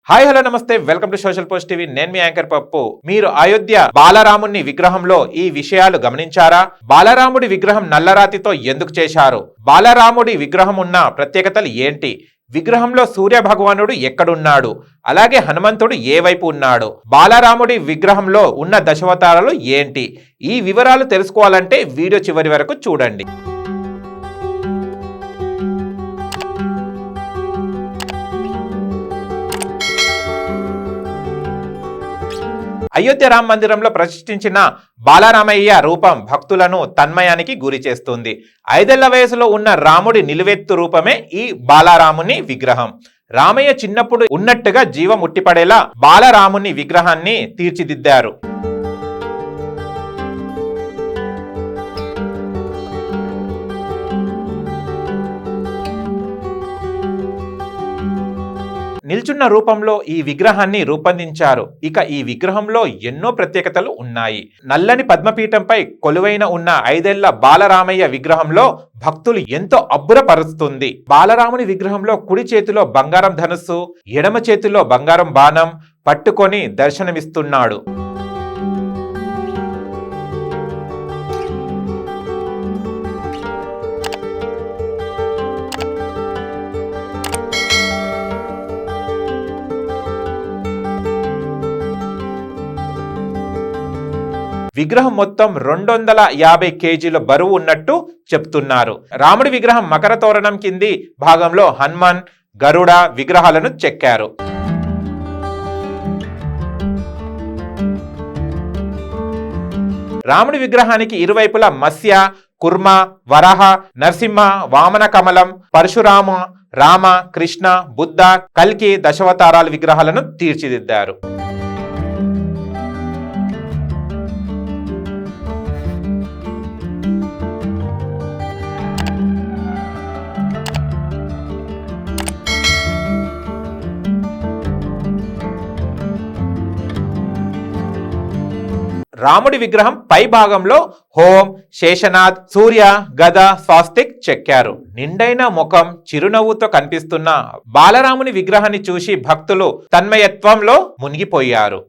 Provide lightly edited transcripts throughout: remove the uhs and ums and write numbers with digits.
Hi hello నమస్తే welcome to social post TV. నేను మీ యాంకర్ పప్పు. మీరు అయోధ్య బాలరాముని విగ్రహంలో ఈ విషయాలు గమనించారా? బాలరాముడి విగ్రహం నల్లరాతితో ఎందుకు చేశారు? బాలరాముడి విగ్రహం ఉన్న ప్రత్యేకతలు ఏంటి? విగ్రహంలో సూర్య భగవానుడు ఎక్కడున్నాడు? అలాగే హనుమంతుడు ఏ వైపు ఉన్నాడు? బాలరాముడి విగ్రహంలో ఉన్న దశావతారాలు ఏంటి? ఈ వివరాలు తెలుసుకోవాలంటే వీడియో చివరి వరకు చూడండి. అయోధ్య రామ మందిరంలో ప్రతిష్ఠించిన బాలరామయ్య రూపం భక్తులను తన్మయానికి గురి చేస్తుంది. 5 ఏళ్ల వయసులో ఉన్న రాముడి నిలువెత్తు రూపమే ఈ బాలరాముని విగ్రహం. రామయ్య చిన్నప్పుడు ఉన్నట్టుగా జీవం ఉట్టిపడేలా బాలరాముని విగ్రహాన్ని తీర్చిదిద్దారు. నిల్చున్న రూపంలో ఈ విగ్రహాన్ని రూపొందించారు. ఇక ఈ విగ్రహంలో ఎన్నో ప్రత్యేకతలు ఉన్నాయి. నల్లని పద్మపీఠంపై కొలువైన ఉన్న 5 ఏళ్ల బాలరామయ్య విగ్రహంలో భక్తులు ఎంతో అబ్బురపరుస్తుంది. బాలరాముని విగ్రహంలో కుడి చేతిలో బంగారం ధనుస్సు, ఎడమ చేతిలో బంగారం బాణం పట్టుకొని దర్శనమిస్తున్నాడు. విగ్రహం మొత్తం 250 కేజీల బరువు ఉన్నట్టు చెప్తున్నారు. రాముడి విగ్రహం మకర తోరణం కింది భాగంలో హనుమాన్, గరుడ విగ్రహాలను చెక్కారు. రాముడి విగ్రహానికి ఇరువైపులా మత్స్య, కుర్మ, వరాహ, నరసింహ, వామన కమలం, పరశురామ, రామ, కృష్ణ, బుద్ధ, కల్కి దశావతారాల విగ్రహాలను తీర్చిదిద్దారు. రాముడి విగ్రహం పై భాగంలో హోం, శేషనాథ్, సూర్య, గద, స్వాస్తిక్ చెక్కారు. నిండైన ముఖం, చిరునవ్వుతో కనిపిస్తున్న బాలరాముని విగ్రహాన్ని చూసి భక్తులు తన్మయత్వంలో మునిగిపోయారు.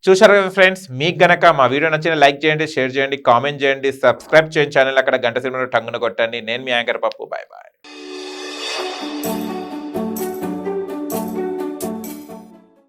చూశారు కదా ఫ్రెండ్స్, మీకు గనక మా వీడియో నచ్చిన లైక్ చేయండి, షేర్ చేయండి, కామెంట్ చేయండి, సబ్స్క్రైబ్ చేయండి ఛానల్. అక్కడ గంట సినిమాలో టంగున కొట్టండి. నేను మీ యాంకర్ పప్పు. Bye bye.